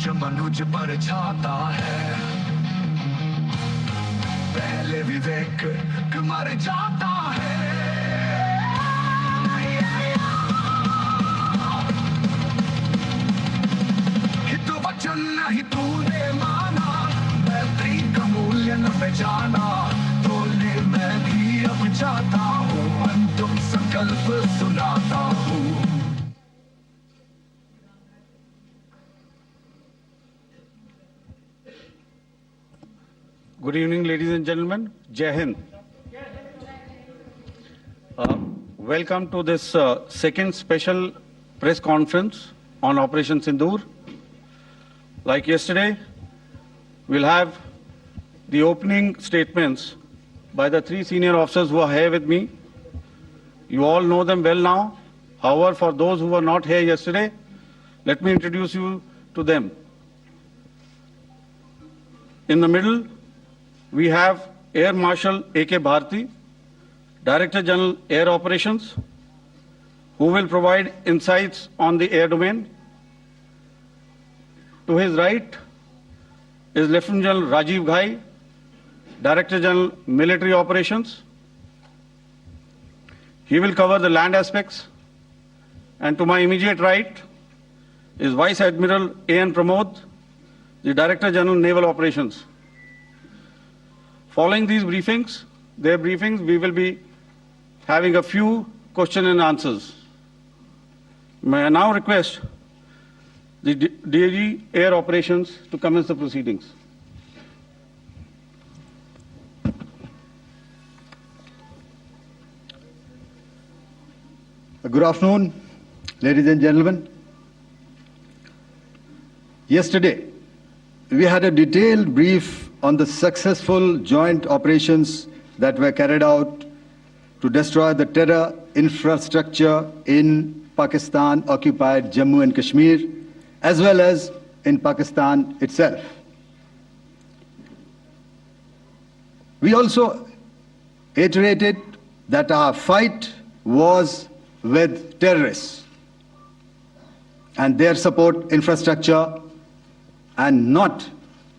मनुज पर छाता है, पहले विवेक मर जाता है। हित वचन नहीं तूने माना, मैत्री का मूल्य न पहचाना, तोले मैं भी अब जाता हूँ, अंतिम संकल्प सुनाता हूँ। Good evening, ladies and gentlemen. Jai Hind. Welcome to this second special press conference on Operation Sindoor. Like yesterday, we'll have the opening statements by the three senior officers who are here with me. You all know them well now. However, for those who were not here yesterday, let me introduce you to them. In the middle, we have Air Marshal A.K. Bharti, Director General Air Operations, who will provide insights on the air domain. To his right is Lieutenant General Rajiv Ghai, Director General Military Operations. He will cover the land aspects. And to my immediate right is Vice Admiral A.N. Pramod, the Director General Naval Operations. Following these briefings, we will be having a few question and answers. May I now request the DG Air Operations to commence the proceedings. Good afternoon, ladies and gentlemen. Yesterday, we had a detailed brief on the successful joint operations that were carried out to destroy the terror infrastructure in Pakistan-occupied Jammu and Kashmir, as well as in Pakistan itself. We also iterated that our fight was with terrorists and their support infrastructure and not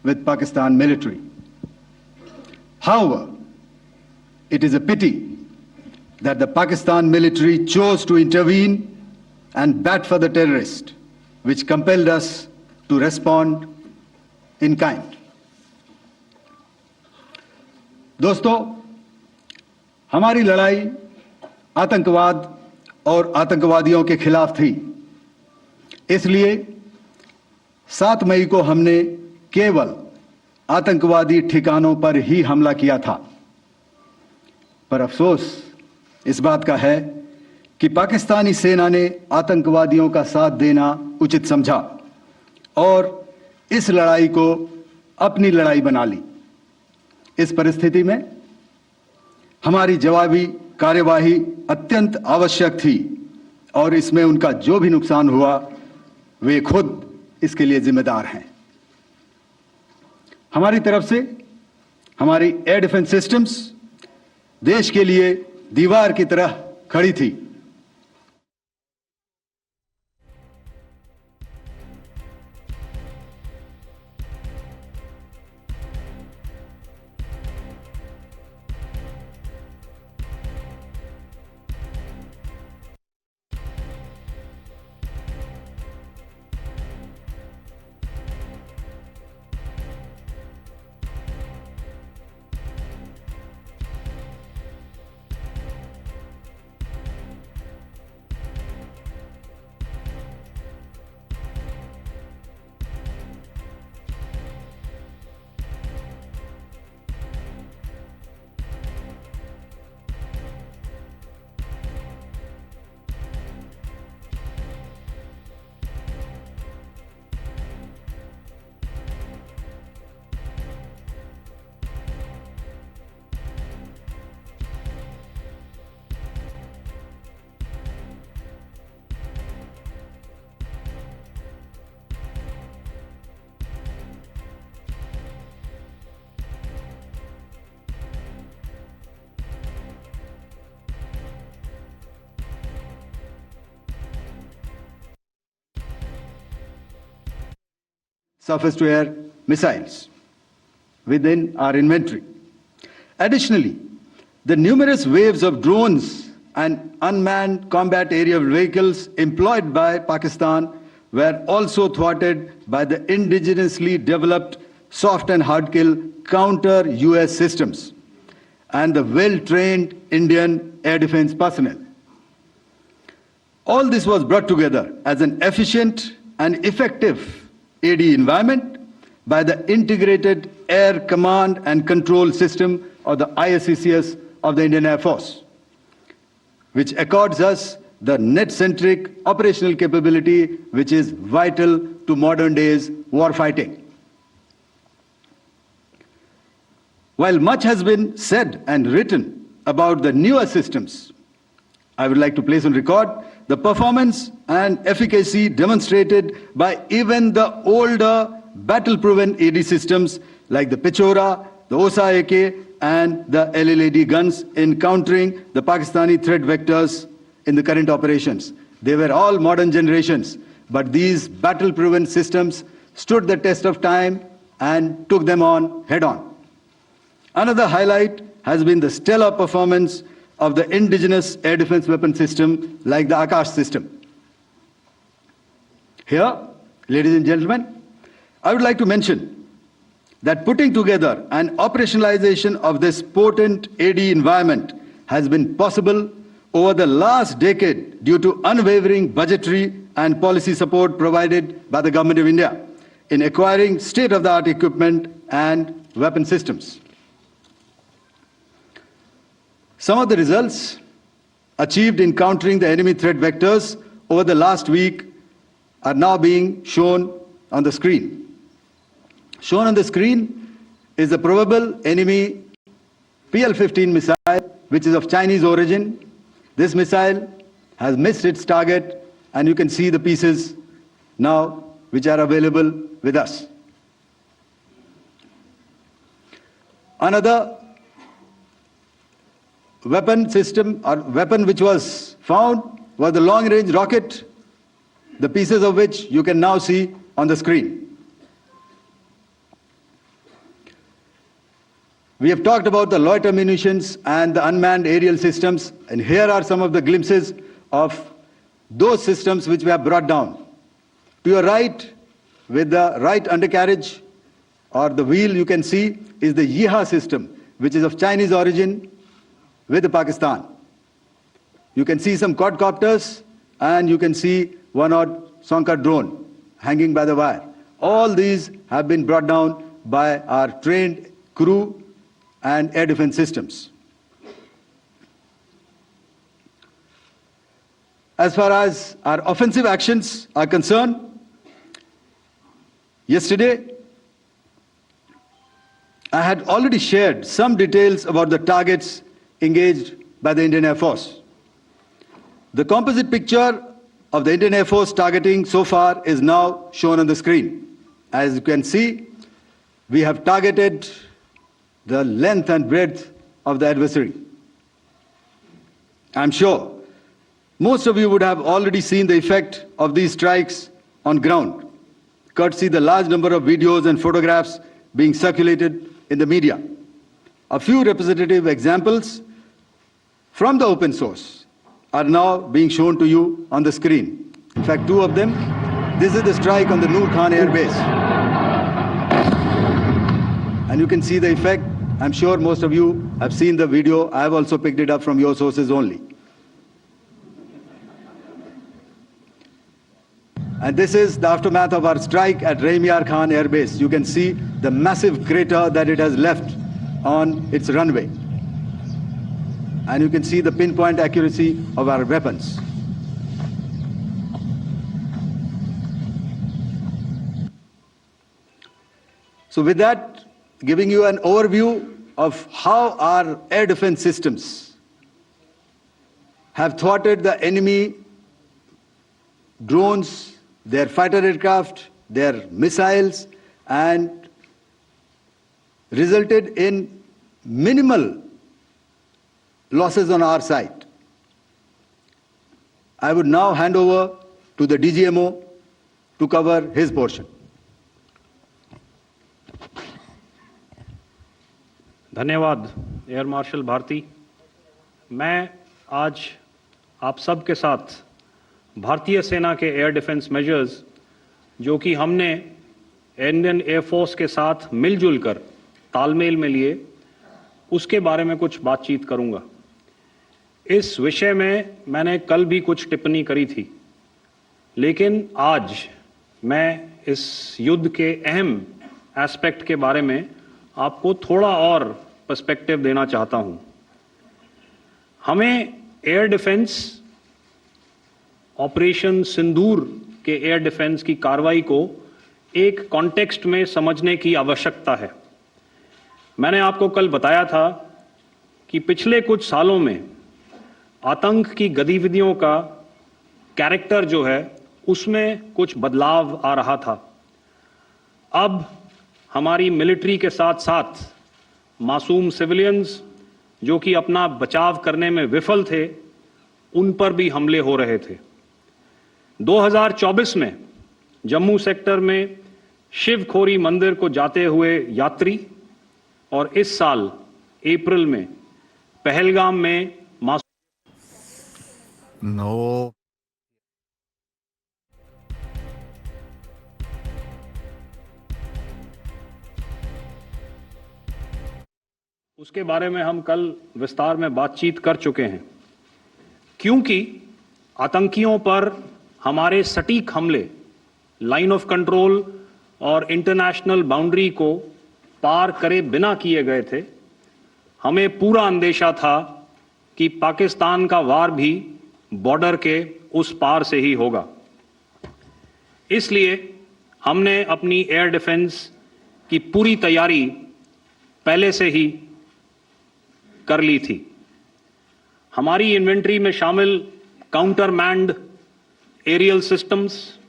with Pakistan military. However, it is a pity that the Pakistan military chose to intervene and bat for the terrorist, which compelled us to respond in kind. दोस्तों, हमारी लड़ाई आतंकवाद और आतंकवादियों के खिलाफ थी। इसलिए 7 मई को हमने केवल आतंकवादी ठिकानों पर ही हमला किया था। पर अफसोस इस बात का है कि पाकिस्तानी सेना ने आतंकवादियों का साथ देना उचित समझा और इस लड़ाई को अपनी लड़ाई बना ली। इस परिस्थिति में हमारी जवाबी कार्यवाही अत्यंत आवश्यक थी और इसमें उनका जो भी नुकसान हुआ, वे खुद इसके लिए जिम्मेदार हैं। हमारी तरफ से हमारी एयर डिफेंस सिस्टम्स देश के लिए दीवार की तरह खड़ी थी। surface-to-air missiles within our inventory. Additionally, the numerous waves of drones and unmanned combat aerial vehicles employed by Pakistan were also thwarted by the indigenously developed soft and hard kill counter US systems and the well-trained Indian air defense personnel. All this was brought together as an efficient and effective AD environment by the Integrated Air Command and Control System, or the ISCCS of the Indian Air Force, which accords us the net-centric operational capability which is vital to modern days warfighting. While much has been said and written about the newer systems, I would like to place on record the performance and efficacy demonstrated by even the older battle-proven AD systems like the Pechora, the OSA AK and the LLAD guns in countering the Pakistani threat vectors in the current operations. They were all modern generations, but these battle-proven systems stood the test of time and took them on head-on. Another highlight has been the stellar performance of the indigenous air defense weapon system like the Akash system. Here, ladies and gentlemen, I would like to mention that putting together and operationalization of this potent AD environment has been possible over the last decade due to unwavering budgetary and policy support provided by the Government of India in acquiring state-of-the-art equipment and weapon systems. Some of the results achieved in countering the enemy threat vectors over the last week are now being shown on the screen. Shown on the screen is the probable enemy PL-15 missile, which is of Chinese origin. This missile has missed its target, and you can see the pieces now which are available with us. Another weapon system or weapon which was found was the long-range rocket, the pieces of which you can now see on the screen. We have talked about the loiter munitions and the unmanned aerial systems, and here are some of the glimpses of those systems which we have brought down. To your right, with the right undercarriage or the wheel, you can see is the Yeeha system, which is of Chinese origin with Pakistan. You can see some quadcopters, and you can see one odd Sonka drone hanging by the wire. All these have been brought down by our trained crew and air defense systems. As far as our offensive actions are concerned, yesterday I had already shared some details about the targets engaged by the Indian Air Force. The composite picture of the Indian Air Force targeting so far is now shown on the screen. As you can see, we have targeted the length and breadth of the adversary. I'm sure most of you would have already seen the effect of these strikes on ground, courtesy the large number of videos and photographs being circulated in the media. A few representative examples from the open source are now being shown to you on the screen. In fact, two of them. This is the strike on the Noor Khan Air Base. And you can see the effect. I'm sure most of you have seen the video. I have also picked it up from your sources only. And this is the aftermath of our strike at Rahim Yar Khan Air Base. You can see the massive crater that it has left on its runway. And you can see the pinpoint accuracy of our weapons. So with that, giving you an overview of how our air defense systems have thwarted the enemy drones, their fighter aircraft, their missiles, and resulted in minimal losses on our side. I would now hand over to the DGMO to cover his portion. धन्यवाद air marshal Bharti. मैं आज आप सब के साथ भारतीय सेना के एयर डिफेंस मेजर्स जो कि हमने इंडियन एयरफोर्स के साथ मिलजुल कर तालमेल में लिए, उसके बारे में कुछ बातचीत करूंगा। इस विषय में मैंने कल भी कुछ टिप्पणी करी थी, लेकिन आज मैं इस युद्ध के अहम एस्पेक्ट के बारे में आपको थोड़ा और पर्सपेक्टिव देना चाहता हूं। हमें एयर डिफेंस ऑपरेशन सिंदूर के एयर डिफेंस की कार्रवाई को एक कॉन्टेक्स्ट में समझने की आवश्यकता है। मैंने आपको कल बताया था कि पिछले कुछ सालों में आतंक की गतिविधियों का कैरेक्टर जो है उसमें कुछ बदलाव आ रहा था। अब हमारी मिलिट्री के साथ साथ मासूम सिविलियंस जो कि अपना बचाव करने में विफल थे, उन पर भी हमले हो रहे थे। 2024 में जम्मू सेक्टर में शिवखोरी मंदिर को जाते हुए यात्री और इस साल अप्रैल में पहलगाम में No. उसके बारे में हम कल विस्तार में बातचीत कर चुके हैं, क्योंकि आतंकियों पर हमारे सटीक हमले लाइन ऑफ कंट्रोल और इंटरनेशनल बाउंड्री को पार करे बिना किए गए थे। हमें पूरा अंदेशा था कि पाकिस्तान का वार भी बॉर्डर के उस पार से ही होगा। इसलिए हमने अपनी एयर डिफेंस की पूरी तैयारी पहले से ही कर ली थी। हमारी इन्वेंट्री में शामिल counter manned aerial systems,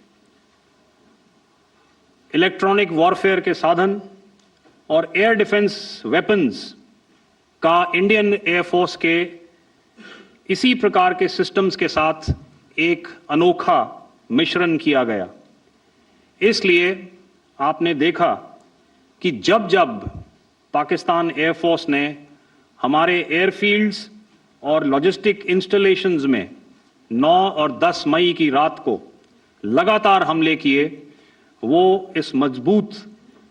electronic warfare के साधन और एयर डिफेंस वेपन्स का इंडियन एयरफोर्स के इसी प्रकार के सिस्टम्स के साथ एक अनोखा मिश्रण किया गया। इसलिए आपने देखा कि जब जब पाकिस्तान एयरफोर्स ने हमारे एयरफील्ड्स और लॉजिस्टिक इंस्टॉलेशंस में 9 और 10 मई की रात को लगातार हमले किए, वो इस मजबूत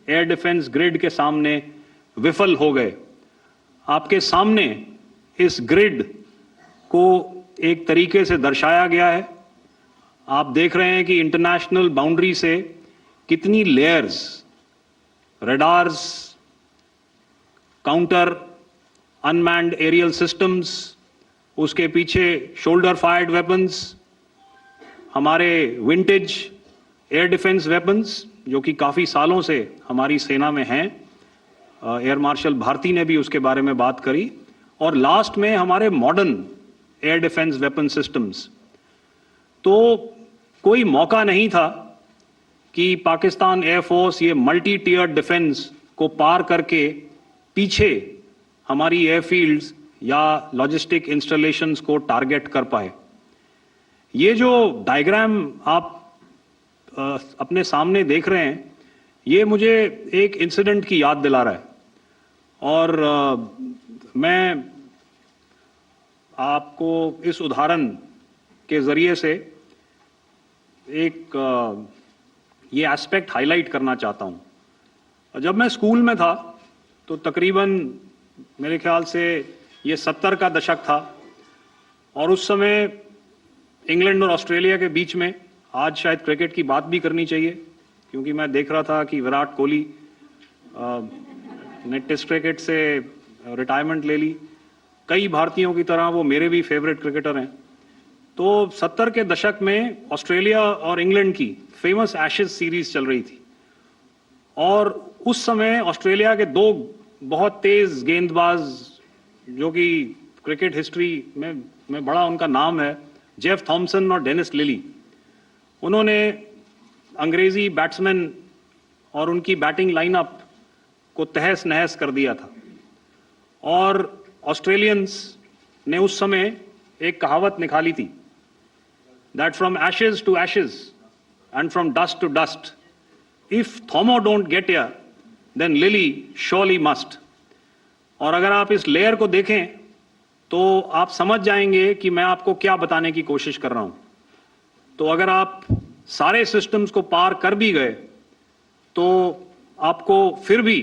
एयर डिफेंस ग्रिड के सामने विफल हो गए। आपके सामने इस ग्रिड को एक तरीके से दर्शाया गया है। आप देख रहे हैं कि इंटरनेशनल बाउंड्री से कितनी layers, radars, counter unmanned aerial systems, उसके पीछे शोल्डर फायर्ड वेपन्स, हमारे विंटेज एयर डिफेंस वेपन्स जो कि काफ़ी सालों से हमारी सेना में हैं। एयर मार्शल भारती ने भी उसके बारे में बात करी। और लास्ट में हमारे modern air defence weapon systems. तो कोई मौका नहीं था कि पाकिस्तान एयरफोर्स ये मल्टी टियर डिफेंस को पार करके पीछे हमारी एयरफील्ड्स या लॉजिस्टिक इंस्टॉलेशंस को टारगेट कर पाए। ये जो डायग्राम आप अपने सामने देख रहे हैं, ये मुझे एक इंसिडेंट की याद दिला रहा है। और मैं आपको इस उदाहरण के जरिए से एक ये एस्पेक्ट हाईलाइट करना चाहता हूं। जब मैं स्कूल में था तो तकरीबन मेरे ख्याल से ये 70 का दशक था, और उस समय इंग्लैंड और ऑस्ट्रेलिया के बीच में, आज शायद क्रिकेट की बात भी करनी चाहिए क्योंकि मैं देख रहा था कि विराट कोहली ने टेस्ट क्रिकेट से रिटायरमेंट ले ली। कई भारतीयों की तरह वो मेरे भी फेवरेट क्रिकेटर हैं। तो 70 के दशक में ऑस्ट्रेलिया और इंग्लैंड की फेमस एशेज सीरीज चल रही थी, और उस समय ऑस्ट्रेलिया के 2 बहुत तेज गेंदबाज जो कि क्रिकेट हिस्ट्री में बड़ा उनका नाम है, जेफ थॉमसन और डेनिस लिली, उन्होंने अंग्रेजी बैट्समैन और उनकी बैटिंग लाइनअप को तहस नहस कर दिया था। और ऑस्ट्रेलियंस ने उस समय एक कहावत निकाली थी, that from ashes to ashes and from dust to और अगर आप इस लेयर को देखें तो आप समझ जाएंगे कि मैं आपको क्या बताने की कोशिश कर रहा हूं। तो अगर आप सारे सिस्टम्स को पार कर भी गए तो आपको फिर भी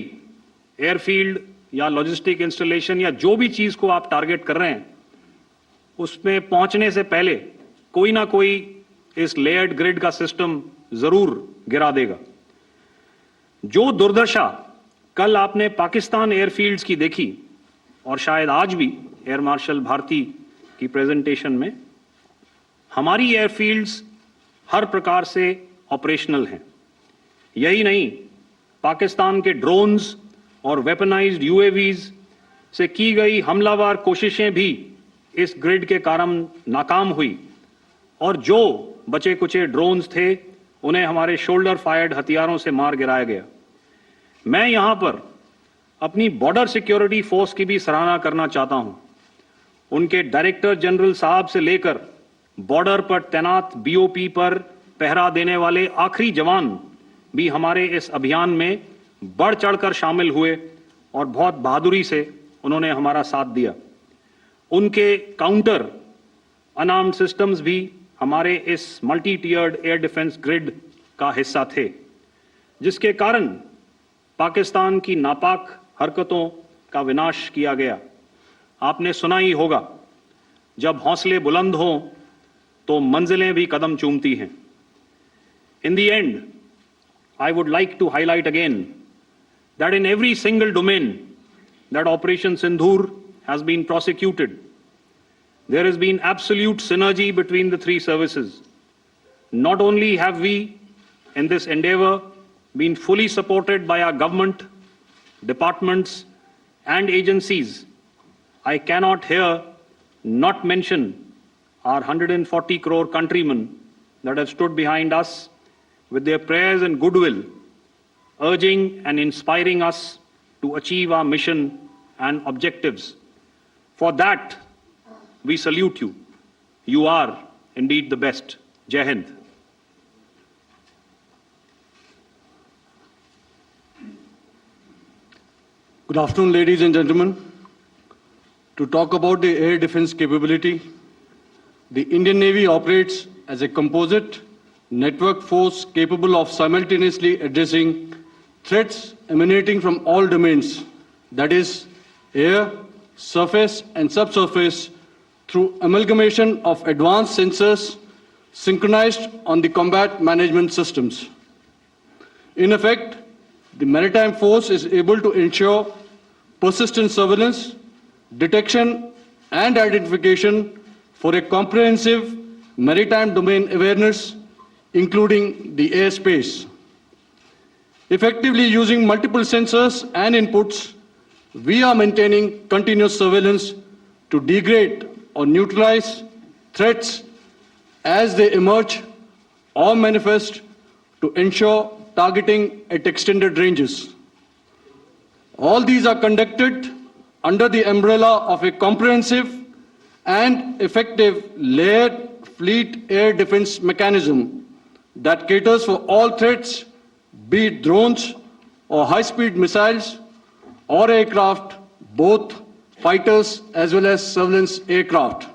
एयरफील्ड या लॉजिस्टिक इंस्टॉलेशन या जो भी चीज को आप टारगेट कर रहे हैं उसमें पहुंचने से पहले कोई ना कोई इस लेयर्ड ग्रिड का सिस्टम जरूर गिरा देगा। जो दुर्दशा कल आपने पाकिस्तान एयरफील्ड्स की देखी और शायद आज भी एयर मार्शल भारती की प्रेजेंटेशन में, हमारी एयरफील्ड्स हर प्रकार से ऑपरेशनल हैं। यही नहीं, पाकिस्तान के ड्रोन्स और वेपनाइज्ड यूएवीज से की गई हमलावर कोशिशें भी इस ग्रिड के कारण नाकाम हुई और जो बचे कुचे ड्रोन्स थे उन्हें हमारे शोल्डर फायर्ड हथियारों से मार गिराया गया। मैं यहां पर अपनी बॉर्डर सिक्योरिटी फोर्स की भी सराहना करना चाहता हूं। उनके डायरेक्टर जनरल साहब से लेकर बॉर्डर पर तैनात बीओपी पर पहरा देने वाले आखिरी जवान भी हमारे इस अभियान में बढ़ चढ़कर शामिल हुए और बहुत बहादुरी से उन्होंने हमारा साथ दिया। उनके काउंटर अनार्म्ड सिस्टम्स भी हमारे इस मल्टी टियर्ड एयर डिफेंस ग्रिड का हिस्सा थे, जिसके कारण पाकिस्तान की नापाक हरकतों का विनाश किया गया। आपने सुना ही होगा, जब हौसले बुलंद हों तो मंजिलें भी कदम चूमती हैं। In the end, I would like to highlight again that in every single domain that Operation Sindoor has been prosecuted, there has been absolute synergy between the three services. Not only have we, in this endeavor, been fully supported by our government, departments, and agencies, I cannot here not mention our 140 crore countrymen that have stood behind us with their prayers and goodwill, urging and inspiring us to achieve our mission and objectives. For that, we salute you. You are indeed the best. Jai Hind. Good afternoon, ladies and gentlemen. To talk about the air defense capability, the Indian Navy operates as a composite network force capable of simultaneously addressing threats emanating from all domains, that is, air, surface, and subsurface, through amalgamation of advanced sensors synchronized on the combat management systems. In effect, the maritime force is able to ensure persistent surveillance, detection, and identification for a comprehensive maritime domain awareness, including the airspace. Effectively using multiple sensors and inputs, we are maintaining continuous surveillance to degrade or neutralize threats as they emerge or manifest, to ensure targeting at extended ranges. All these are conducted under the umbrella of a comprehensive and effective layered fleet air defense mechanism that caters for all threats, be it drones or high-speed missiles or aircraft, both fighters as well as surveillance aircraft.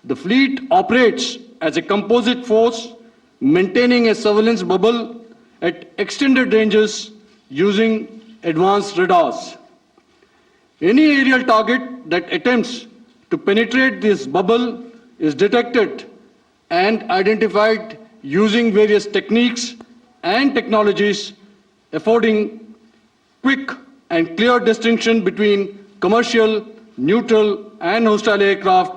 The fleet operates as a composite force, maintaining a surveillance bubble at extended ranges using advanced radars. Any aerial target that attempts to penetrate this bubble is detected and identified using various techniques and technologies, affording quick and clear distinction between commercial, neutral, and hostile aircraft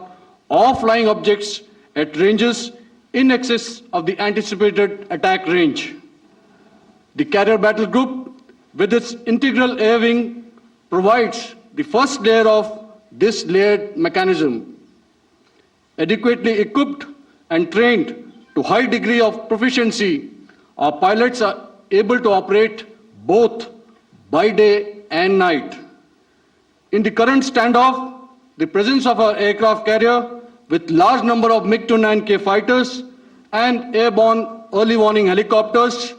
or flying objects at ranges in excess of the anticipated attack range. The Carrier Battle Group, with its integral air wing, provides the first layer of this layered mechanism. Adequately equipped and trained to high degree of proficiency, our pilots are able to operate both by day and night. In the current standoff, the presence of our aircraft carrier with large number of MiG-29K fighters and airborne early warning helicopters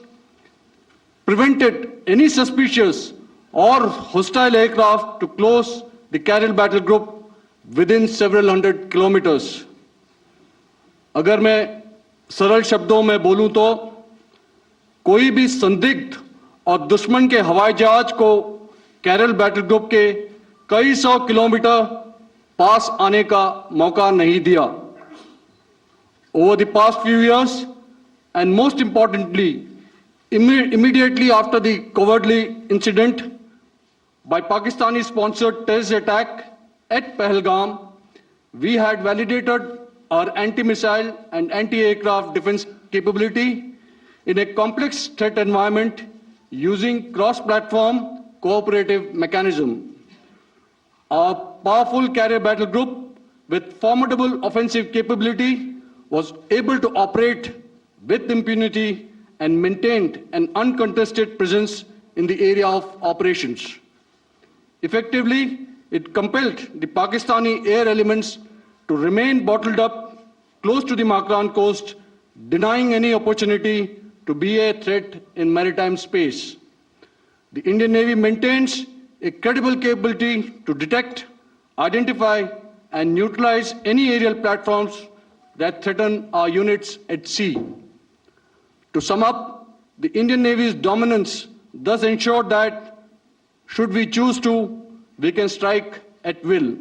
prevented any suspicious or hostile aircraft to close the Karel battle group within several hundred kilometers. अगर मैं सरल शब्दों में बोलूं तो कोई भी संदिग्ध और दुश्मन के हवाई जहाज को कैरल बैटल ग्रुप के कई सौ किलोमीटर पास आने का मौका नहीं दिया. Over the past few years, and most importantly, immediately after the cowardly incident by Pakistani-sponsored terrorist attack at Pahalgam, we had validated our anti-missile and anti-aircraft defense capability in a complex threat environment using cross-platform cooperative mechanism. Our powerful carrier battle group with formidable offensive capability was able to operate with impunity and maintained an uncontested presence in the area of operations. Effectively, it compelled the Pakistani air elements to remain bottled up close to the Makran coast, denying any opportunity to be a threat in maritime space. The Indian Navy maintains a credible capability to detect, identify, and neutralize any aerial platforms that threaten our units at sea. To sum up, the Indian Navy's dominance thus ensured that, should we choose to, we can strike at will.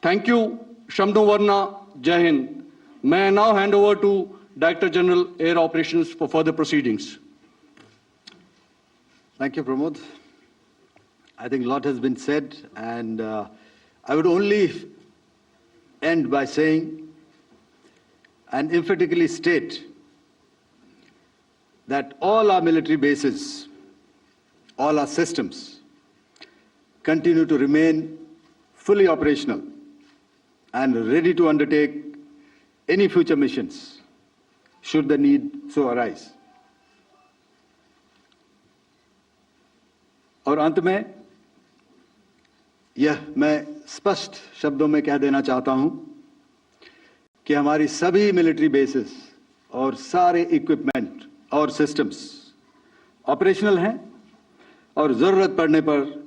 Thank you, Shamdhu Varna, Jai Hind. May I now hand over to Director General Air Operations for further proceedings. Thank you, Pramod. I think a lot has been said, and I would only end by saying and emphatically state that all our military bases, all our systems continue to remain fully operational and ready to undertake any future missions should the need so arise. और अंत में यह मैं स्पष्ट शब्दों में कह देना चाहता हूं कि हमारी सभी मिलिट्री बेसेस और सारे इक्विपमेंट और सिस्टम्स ऑपरेशनल हैं और जरूरत पड़ने पर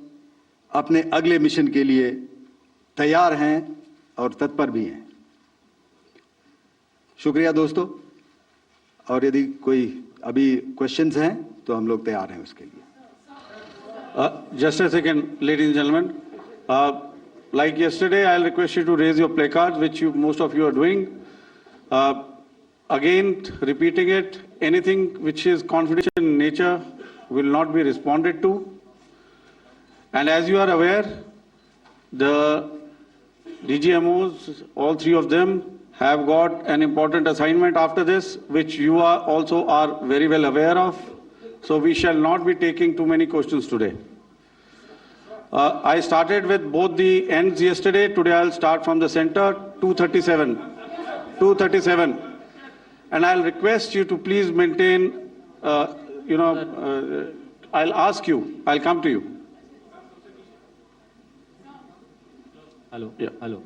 अपने अगले मिशन के लिए तैयार हैं और तत्पर भी हैं. शुक्रिया दोस्तों, और यदि कोई अभी क्वेश्चंस हैं तो हम लोग तैयार हैं उसके लिए. Just a second, ladies and gentlemen. Like yesterday, I'll request you to raise your placards, which most of you are doing. Again, repeating it, anything which is confidential in nature will not be responded to. And as you are aware, the DGMOs, all three of them, have got an important assignment after this, which you also are very well aware of. So we shall not be taking too many questions today. I started with both the ends yesterday. Today I'll start from the center, 237. 237. And I'll request you to please maintain, I'll ask you, I'll come to you. Hello hello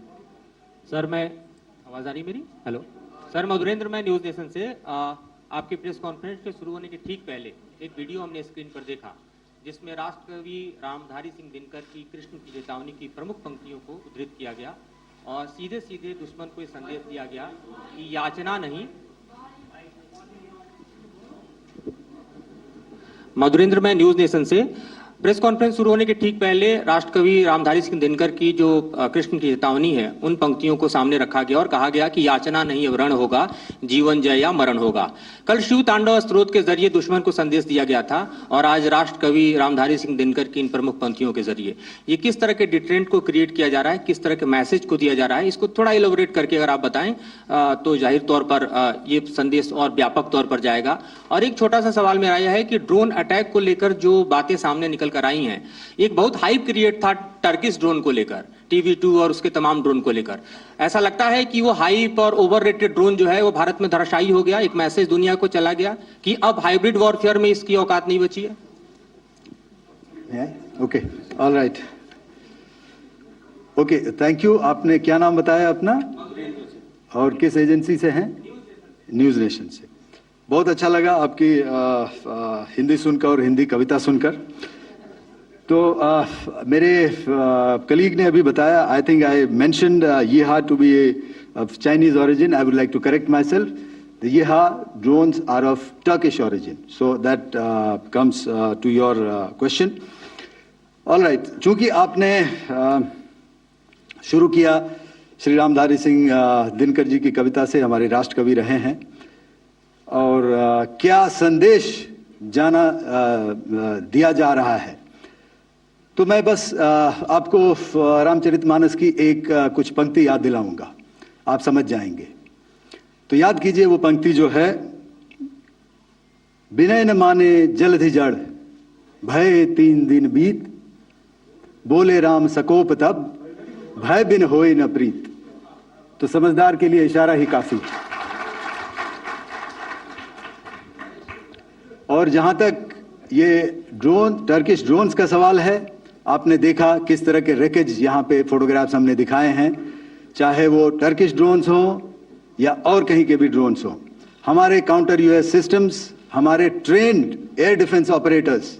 sir, मैं आवाज़ आ रही मेरी? Hello sir, Madhurendra, मैं news nation से आपकी press conference के शुरू होने के ठीक पहले एक वीडियो हमने स्क्रीन पर देखा जिसमें राष्ट्रकवि रामधारी सिंह दिनकर की कृष्ण की चेतावनी की प्रमुख पंक्तियों को उद्धृत किया गया और सीधे सीधे दुश्मन को संदेश दिया गया कि याचना नहीं. मधुरेंद्र, मैं न्यूज़ नेशन से प्रेस कॉन्फ्रेंस शुरू होने के ठीक पहले राष्ट्रकवि रामधारी सिंह दिनकर की जो कृष्ण की चेतावनी है उन पंक्तियों को सामने रखा गया और कहा गया कि याचना नहीं अब रण होगा, जीवन जय या मरण होगा. कल शिव तांडव स्त्रोत के जरिए दुश्मन को संदेश दिया गया था और आज राष्ट्रकवि रामधारी सिंह दिनकर की इन प्रमुख पंक्तियों के जरिए ये किस तरह के डिटरेंट को क्रिएट किया जा रहा है, किस तरह के मैसेज को दिया जा रहा है, इसको थोड़ा इलेबोरेट करके अगर आप बताएं तो जाहिर तौर पर ये संदेश और व्यापक तौर पर जाएगा. और एक छोटा सा सवाल मेरा यह है कि ड्रोन अटैक को लेकर जो बातें सामने निकल कर आई हैं, एक बहुत हाइप क्रिएट था टर्किश ड्रोन को लेकर, TV2 और उसके तमाम ड्रोन को लेकर. ऐसा लगता है कि वो हाइप और ओवररेटेड ड्रोन जो है वो भारत में धराशायी हो गया, एक मैसेज दुनिया को चला गया कि अब हाइब्रिड वॉरफेयर में इसकी औकात नहीं बची है. Okay, all right, okay, thank you. आपने क्या नाम बताया अपना और किस एजेंसी से हैं? न्यूज़ नेशन से. बहुत अच्छा लगा आपकी हिंदी सुनकर और हिंदी कविता सुनकर. तो मेरे कलीग ने अभी बताया, I think I mentioned Yiha to be of Chinese origin. I would like to correct myself. The Yiha drones are of Turkish origin. So that comes to your question. All right, चूंकि आपने शुरू किया श्री रामधारी सिंह दिनकर जी की कविता से, हमारे राष्ट्र कवि रहे हैं, और क्या संदेश दिया जा रहा है, तो मैं बस आपको रामचरितमानस की एक कुछ पंक्ति याद दिलाऊंगा, आप समझ जाएंगे. तो याद कीजिए वो पंक्ति जो है, विनय न माने जलधि जड़, भय 3 दिन बीत, बोले राम सकोप तब, भय बिन होए न प्रीत. तो समझदार के लिए इशारा ही काफी. और जहां तक ये टर्किश ड्रोन्स का सवाल है, आपने देखा किस तरह के रैकेज यहां पे फोटोग्राफ्स हमने दिखाए हैं, चाहे वो टर्किश ड्रोन्स हो या और कहीं के भी ड्रोन्स हो. हमारे काउंटर यूएस सिस्टम्स, हमारे ट्रेन्ड एयर डिफेंस ऑपरेटर्स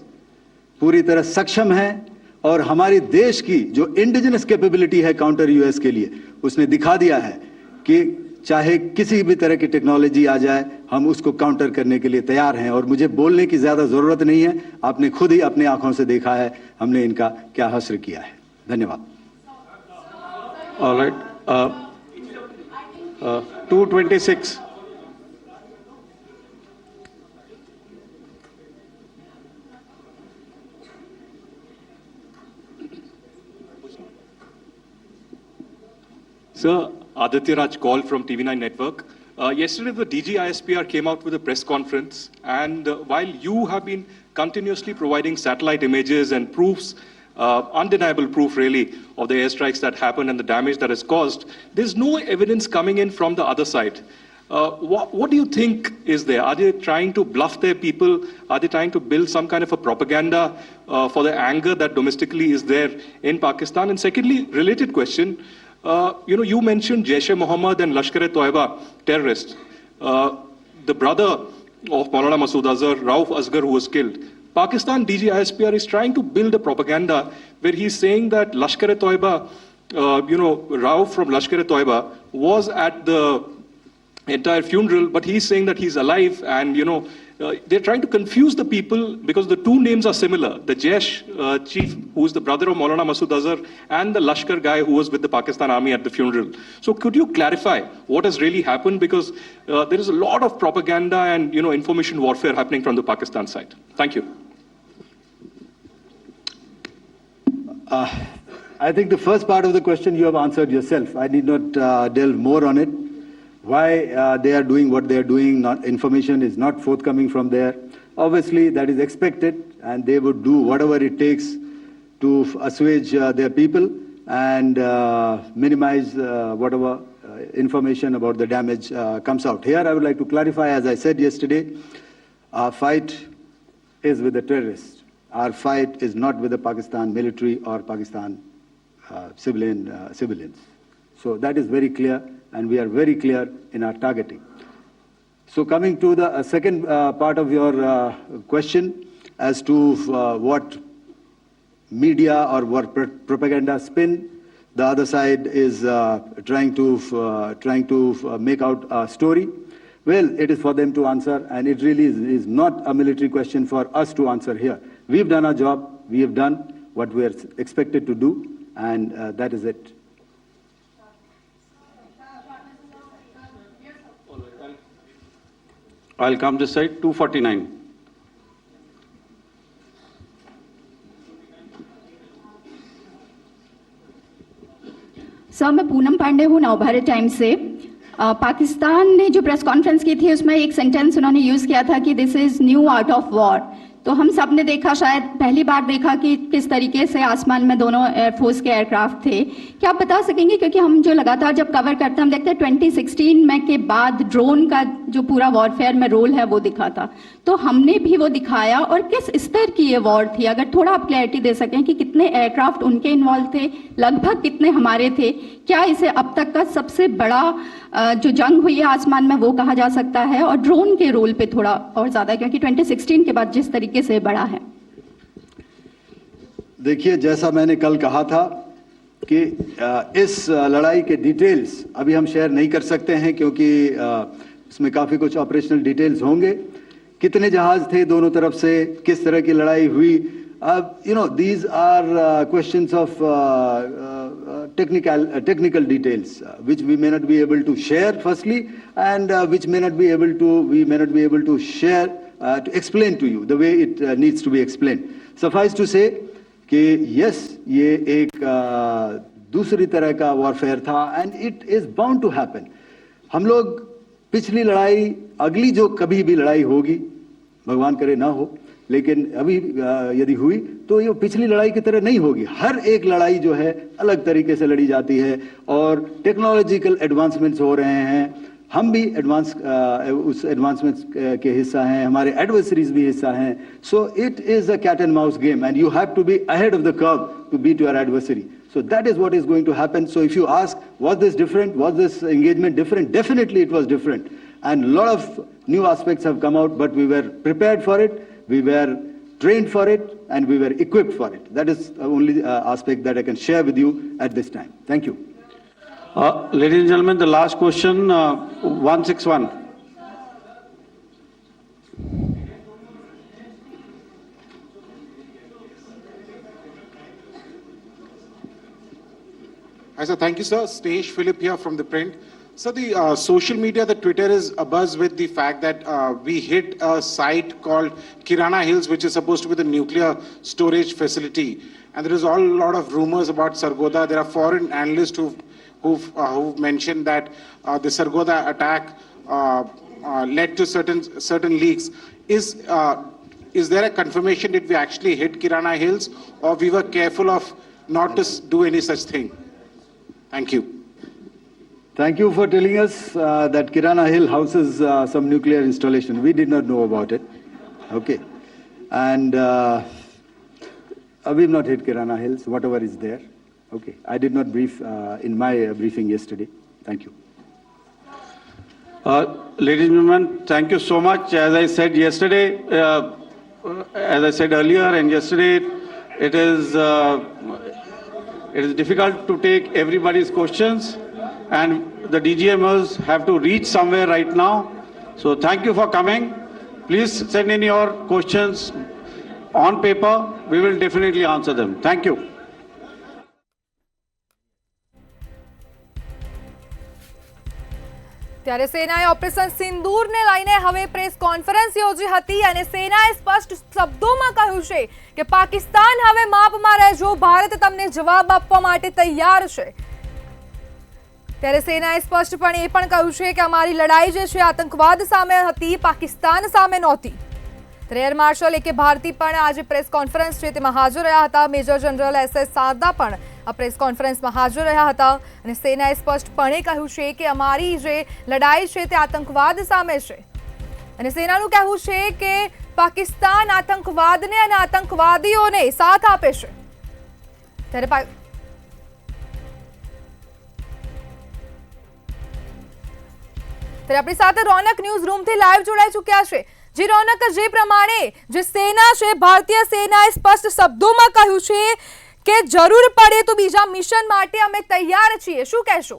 पूरी तरह सक्षम हैं, और हमारी देश की जो इंडिजिनस कैपेबिलिटी है काउंटर यूएस के लिए, उसने दिखा दिया है कि चाहे किसी भी तरह की टेक्नोलॉजी आ जाए, हम उसको काउंटर करने के लिए तैयार हैं. और मुझे बोलने की ज्यादा जरूरत नहीं है, आपने खुद ही अपने आंखों से देखा है हमने इनका क्या हश्र किया है. धन्यवाद. All right. 226. Sir, Aditya Raj Kaul from TV9 Network. Yesterday, the DG ISPR came out with a press conference, and while you have been continuously providing satellite images and proofs, undeniable proof really, of the airstrikes that happened and the damage that is caused, there's no evidence coming in from the other side. What do you think is there? Are they trying to bluff their people? Are they trying to build some kind of a propaganda for the anger that domestically is there in Pakistan? And secondly, related question, you mentioned Jaish-e-Mohammed and Lashkar-e-Toiba terrorists. The brother of Maulana Masood Azhar, Rauf Asghar, who was killed. Pakistan DG ISPR is trying to build a propaganda where he's saying that Lashkar-e-Toiba, Rauf from Lashkar-e-Toiba was at the entire funeral, but he's saying that he's alive, and they're trying to confuse the people because the two names are similar. The Jaish chief, who's the brother of Maulana Masood Azhar, and the Lashkar guy who was with the Pakistan army at the funeral. So could you clarify what has really happened? Because there is a lot of propaganda and information warfare happening from the Pakistan side. Thank you. I think the first part of the question you have answered yourself. I need not delve more on it. Why they are doing what they are doing, information is not forthcoming from there. Obviously, that is expected, and they would do whatever it takes to assuage their people and minimize whatever information about the damage comes out. Here, I would like to clarify, as I said yesterday, our fight is with the terrorists. Our fight is not with the Pakistan military or Pakistan civilians. So that is very clear, and we are very clear in our targeting. So coming to the second part of your question as to what media or what propaganda spin the other side is trying to make out a story. Well, it is for them to answer, and it really is not a military question for us to answer here. We've done our job, we have done what we are expected to do, and that is it. I'll come this side. 249. Sir, मैं पूनम पांडे हूँ, Navbharat times से. पाकिस्तान ने जो press conference की थी उसमें एक sentence उन्होंने यूज़ किया था कि this is new art of war. तो हम सब ने देखा, शायद पहली बार देखा कि किस तरीके से आसमान में दोनों एयरफोर्स के एयरक्राफ्ट थे. क्या आप बता सकेंगे, क्योंकि हम जो लगातार जब कवर करते हैं हम देखते हैं 2016 में के बाद ड्रोन का जो पूरा वॉरफेयर में रोल है वो दिखा था, तो हमने भी वो दिखाया. और किस स्तर की ये वॉर थी, अगर थोड़ा आप क्लैरिटी दे सकें कि कितने एयरक्राफ्ट उनके इन्वॉल्व थे, लगभग कितने हमारे थे, क्या इसे अब तक का सबसे बड़ा जो जंग हुई है आसमान में वो कहा जा सकता है, और ड्रोन के रोल पे थोड़ा और ज्यादा, क्योंकि 2016 के बाद जिस तरीके से बढ़ा है. देखिए, जैसा मैंने कल कहा था कि इस लड़ाई के डिटेल्स अभी हम शेयर नहीं कर सकते हैं, क्योंकि इसमें काफ़ी कुछ ऑपरेशनल डिटेल्स होंगे। कितने जहाज थे दोनों तरफ से, किस तरह की लड़ाई हुई, these are questions of technical details, which we may not be able to share firstly, and which we may not be able to share, to explain to you the way it needs to be explained. Suffice to say कि yes, ये एक दूसरी तरह का warfare था, and it is bound to happen. हम लोग पिछली लड़ाई, अगली जो कभी भी लड़ाई होगी, भगवान करे ना हो, लेकिन अभी यदि हुई तो ये पिछली लड़ाई की तरह नहीं होगी। हर एक लड़ाई जो है अलग तरीके से लड़ी जाती है, और टेक्नोलॉजिकल एडवांसमेंट्स हो रहे हैं। हम भी उस एडवांसमेंट्स के हिस्सा हैं, हमारे एडवर्सरीज भी हिस्सा हैं। So it is a cat and mouse game, and you have to be ahead of the curve to beat your adversary. So that is what is going to happen. So if you ask, was this different? Was this engagement different? Definitely it was different. And a lot of new aspects have come out, but we were prepared for it, we were trained for it, and we were equipped for it. That is the only aspect that I can share with you at this time. Thank you. Ladies and gentlemen, the last question, 161. Hi, sir. Thank you, sir. Snesh Philip here from The Print. So the social media, the Twitter is abuzz with the fact that we hit a site called Kirana Hills, which is supposed to be the nuclear storage facility. And there is a lot of rumors about Sargodha. There are foreign analysts who've mentioned that the Sargodha attack led to certain leaks. Is there a confirmation that we actually hit Kirana Hills, or we were careful of not to do any such thing? Thank you. Thank you for telling us that Kirana Hill houses some nuclear installation. We did not know about it. Okay. And we've not hit Kirana Hills, whatever is there. Okay. I did not brief in my briefing yesterday. Thank you. Ladies and gentlemen, thank you so much. As I said yesterday, as I said earlier and yesterday, it is difficult to take everybody's questions, and the DGMers have to reach somewhere right now. So thank you for coming. Please send in your questions on paper. We will definitely answer them. Thank you. ત્યારે સેનાએ operation સિંદૂરને લઈને હવે press conference યોજી હતી અને સેનાએ સ્પષ્ટ શબ્દોમાં કહ્યું છે કે પાકિસ્તાન હવે માપમાં રહેજો, ભારત તમને જવાબ આપવા માટે તૈયાર છે. ત્યારે સેનાએ સ્પષ્ટપણે એ પણ કહ્યું છે કે અમારી લડાઈ જે છે આતંકવાદ સામે હતી, પાકિસ્તાન સામે નહોતી. એર માર્શલ એ કે ભારતી પણ આજે પ્રેસ કોન્ફરન્સ છે તેમાં હાજર રહ્યા હતા. મેજર જનરલ SS સારદા પણ આ પ્રેસ કોન્ફરન્સમાં હાજર રહ્યા હતા અને સેનાએ સ્પષ્ટપણે કહ્યું છે કે અમારી જે લડાઈ છે તે આતંકવાદ સામે છે અને સેનાનું કહેવું છે કે પાકિસ્તાન આતંકવાદને અને આતંકવાદીઓને સાથ આપે છે. ત્યારે આપણી સાથે રોનક ન્યૂઝ રૂમથી લાઈવ જોડાઈ ચૂક્યા છે. जी रौनक, जे प्रमाणे जे सेना है भारतीय सेनाए स्पष्ट शब्दों में कह્યું છે કે જરૂર પડે તો બીજા મિશન માટે અમે તૈયાર છીએ, શું કહેશો?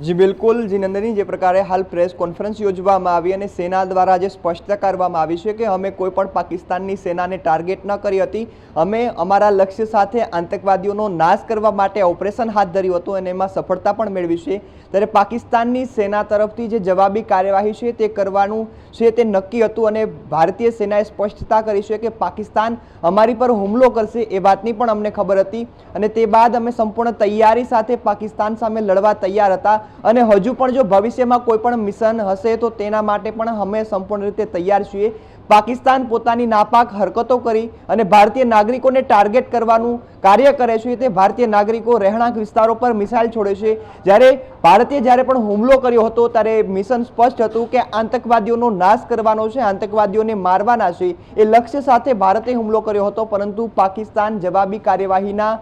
जी बिल्कुल जी नंदिनी, जे प्रकारे हाल प्रेस कॉन्फ्रेंस योजવામાં આવી અને સેના દ્વારા જે સ્પષ્ટતા કરવામાં આવી છે કે અમે કોઈ પણ પાકિસ્તાનની સેનાને ટાર્ગેટ ન કરી હતી, અમે અમારા લક્ષ્ય સાથે આતંકવાદીઓનો નાશ કરવા માટે ઓપરેશન હાથ ધર્યું હતું અને એમાં સફળતા પણ મેળવી છે. ત્યારે પાકિસ્તાનની સેના તરફથી જે જવાબી કાર્યવાહી છે તે કરવાનું છે તે નક્કી હતું અને ભારતીય સેનાએ સ્પષ્ટતા કરી છે કે પાકિસ્તાન અમારી પર હુમલો કરશે એ વાતની પણ અમને ખબર હતી અને તે બાદ અમે સંપૂર્ણ તૈયારી સાથે પાકિસ્તાન સામે લડવા તૈયાર હતા અને હજુ પણ જો ભવિષ્યમાં કોઈ પણ મિશન હશે તો તેના માટે પણ અમે સંપૂર્ણ રીતે તૈયાર છીએ. પાકિસ્તાન પોતાની નાપાક હરકતો કરી અને ભારતીય નાગરિકોને ટાર્ગેટ કરવાનું કાર્ય કરે છે. તે ભારતીય નાગરિકો રહેણાંક વિસ્તારો પર મિસાઇલ છોડે છે. ભારતે જ્યારે પણ હુમલો કર્યો હતો ત્યારે મિશન સ્પષ્ટ હતું કે આતંકવાદીઓનો નાશ કરવાનો છે, આતંકવાદીઓને મારવાના છે. એ લક્ષ્ય સાથે ભારતે હુમલો કર્યો હતો, પરંતુ પાકિસ્તાન જવાબી કાર્યવાહીના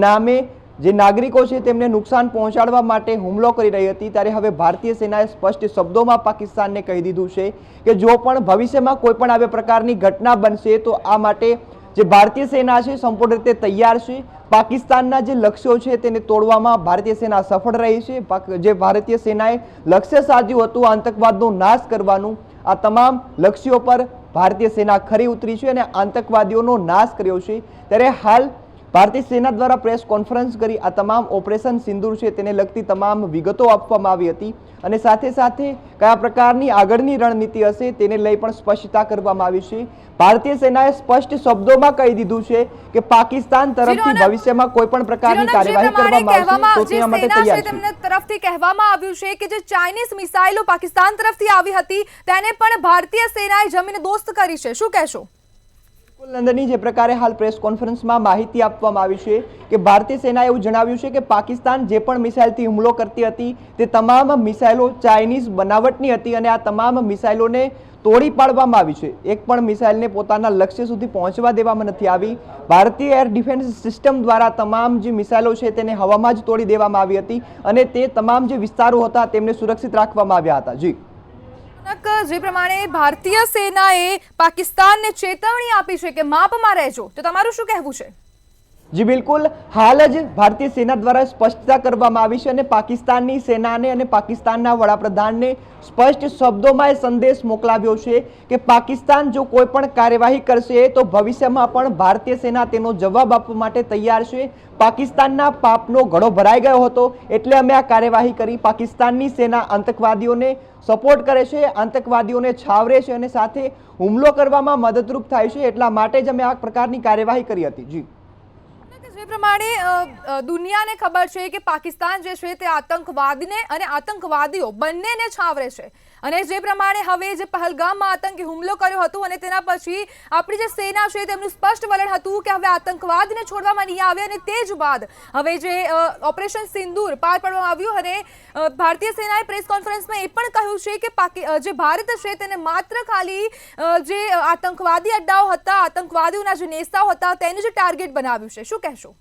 નામે જે નાગરિકો છે તેમને નુકસાન પહોંચાડવા માટે હુમલો કરી રહી હતી. ત્યારે હવે ભારતીય સેનાએ સ્પષ્ટ શબ્દોમાં પાકિસ્તાનને કહી દીધું છે કે જો પણ ભવિષ્યમાં કોઈ પણ આવી પ્રકારની ઘટના બનશે તો આ માટે જે ભારતીય સેના છે સંપૂર્ણ રીતે તૈયાર છે। પાકિસ્તાનના જે લક્ષ્યો છે તેને તોડવામાં ભારતીય સેના સફળ રહી છે। જે ભારતીય સેનાએ લક્ષ્ય સાધ્યું હતું આતંકવાદનો નાશ કરવાનું, આ તમામ લક્ષ્યો પર ભારતીય સેના ખરી ઉતરી છે અને આતંકવાદીઓનો નાશ કર્યો છે। ત્યારે હાલ ભારતીય સેના દ્વારા પ્રેસ કોન્ફરન્સ કરી આ તમામ ઓપરેશન સિંદૂર છે તેને લગતી તમામ વિગતો આપવામાં આવી હતી અને સાથે સાથે કયા પ્રકારની આગળની રણનીતિ હશે તેને લઈ પણ સ્પષ્ટતા કરવામાં આવી છે। ભારતીય સેનાએ સ્પષ્ટ શબ્દોમાં કહી દીધું છે કે પાકિસ્તાન તરફથી ભવિષ્યમાં કોઈ પણ પ્રકારની કાર્યવાહી કરવામાં આવશે તો તેના માટે તૈયાર છે। તેમના તરફથી કહેવામાં આવ્યું છે કે જે ચાઇનીઝ મિસાઇલો પાકિસ્તાન તરફથી આવી હતી તેને પણ ભારતીય સેનાએ જમીનદોસ્ત કરી છે। શું કહેશો? નંદની, જે પ્રકારે હાલ પ્રેસ કોન્ફરન્સમાં માહિતી આપવામાં આવી છે કે ભારતીય સેનાએ એવું જણાવ્યું છે કે પાકિસ્તાન જે પણ મિસાઇલથી હુમલો કરતી હતી તે તમામ મિસાઇલો ચાઇનીઝ બનાવટની હતી અને આ તમામ મિસાઇલોને તોડી પાડવામાં આવી છે। એક પણ મિસાઇલને પોતાના લક્ષ્ય સુધી પહોંચવા દેવામાં નથી આવી। ભારતીય એર ડિફેન્સ સિસ્ટમ દ્વારા તમામ જે મિસાઇલો છે તેને હવામાં જ તોડી દેવામાં આવી હતી અને તે તમામ જે વિસ્તારો હતા તેમને સુરક્ષિત રાખવામાં આવ્યા હતા। જી, જે પ્રમાણે ભારતીય સેનાએ પાકિસ્તાનને ચેતવણી આપી છે કે માપમાં રહેજો, તો તમારું શું કહેવું છે? જી બિલકુલ, હાલ જ ભારતીય સેના દ્વારા સ્પષ્ટતા કરવામાં આવી છે અને પાકિસ્તાનની સેનાને અને પાકિસ્તાનના વડાપ્રધાનને સ્પષ્ટ શબ્દોમાં એ સંદેશ મોકલાવ્યો છે કે પાકિસ્તાન જો કોઈ પણ કાર્યવાહી કરશે તો ભવિષ્યમાં પણ ભારતીય સેના તેનો જવાબ આપવા માટે તૈયાર છે। પાકિસ્તાનના પાપનો ઘડો ભરાઈ ગયો હતો એટલે અમે આ કાર્યવાહી કરી। પાકિસ્તાનની સેના આતંકવાદીઓને સપોર્ટ કરે છે, આતંકવાદીઓને છાવરે છે અને સાથે હુમલો કરવામાં મદદરૂપ થાય છે, એટલા માટે જ અમે આ પ્રકારની કાર્યવાહી કરી હતી। જી, જે પ્રમાણે દુનિયાને ખબર છે કે પાકિસ્તાન જે છે તે આતંકવાદીને અને આતંકવાદીઓ બંનેને છાવરે છે અને જે પ્રમાણે હવે જે પહેલગામમાં આતંકી હુમલો કર્યો હતો અને તેના પછી આપણી જે સેના છે તેમનું સ્પષ્ટ વલણ હતું કે હવે આતંકવાદને છોડવામાં નહીં આવે અને તે જ બાદ હવે જે ઓપરેશન સિંદૂર પાર પાડવામાં આવ્યું અને ભારતીય સેનાએ પ્રેસ કોન્ફરન્સમાં એ પણ કહ્યું છે કે જે ભારત છે તેને માત્ર ખાલી જે આતંકવાદી અડ્ડાઓ હતા, આતંકવાદીઓના જે નેતાઓ હતા તેનું જ ટાર્ગેટ બનાવ્યું છે। શું કહેશો?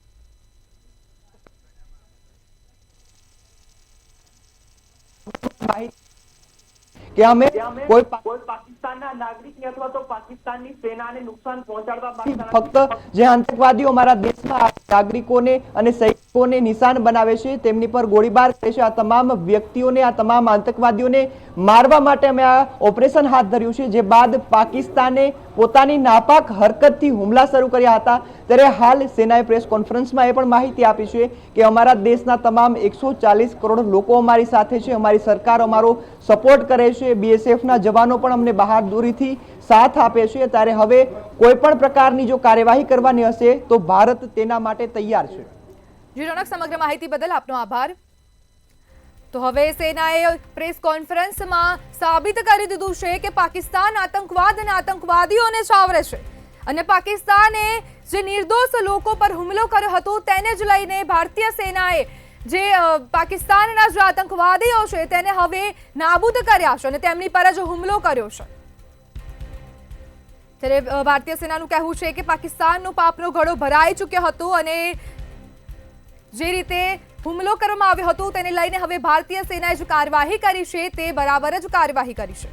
કે અમે કોઈ પાકિસ્તાનના નાગરિકને અથવા તો પાકિસ્તાનની સેનાને નુકસાન પહોંચાડવા ફક્ત જે આતંકવાદીઓ અમારા દેશના નાગરિકોને અને સૈનિકોને નિશાન બનાવે છે તેમની પર ગોળીબાર કરે છે, આ તમામ વ્યક્તિઓને, આ તમામ આતંકવાદીઓને મારવા માટે અમે આ ઓપરેશન હાથ ધર્યું છે। જે બાદ પાકિસ્તાને પોતાની નાપાક હરકતથી હુમલા શરૂ કર્યા હતા। ત્યારે હાલ સેનાએ પ્રેસ કોન્ફરન્સમાં એ પણ માહિતી આપી છે કે અમારા દેશના તમામ 140 કરોડ લોકો અમારી સાથે છે, અમારી સરકાર અમારો સપોર્ટ કરે છે, બીએસએફના જવાનો પણ અમને બહાદુરીથી સાથ આપે છે। ત્યારે હવે કોઈ પણ પ્રકારની જો કાર્યવાહી કરવાની હશે તો ભારત તેના માટે તૈયાર છે। જી રોનક, સમગ્ર માહિતી બદલ આપનો આભાર। તો હવે સેનાએ પ્રેસ કોન્ફરન્સમાં સાબિત કરી દીધું છે કે પાકિસ્તાન આતંકવાદ અને આતંકવાદીઓને છાવરે છે અને પાકિસ્તાને જે નિર્દોષ લોકો પર હુમલો કર્યો હતો તેને જ લઈને ભારતીય સેનાએ જે પાકિસ્તાનના જે આતંકવાદીઓ છે તેને હવે નાબૂદ કર્યા છે અને તેમની પર જ હુમલો કર્યો છે। ત્યારે ભારતીય સેનાનું કહેવું છે કે પાકિસ્તાનનો પાપનો ઘડો ભરાઈ ચૂક્યો હતો અને જે રીતે હુમલો કરવામાં આવ્યો હતો તેને લઈને હવે ભારતીય સેનાએ જે કાર્યવાહી કરી છે તે બરાબર જ કાર્યવાહી કરી છે।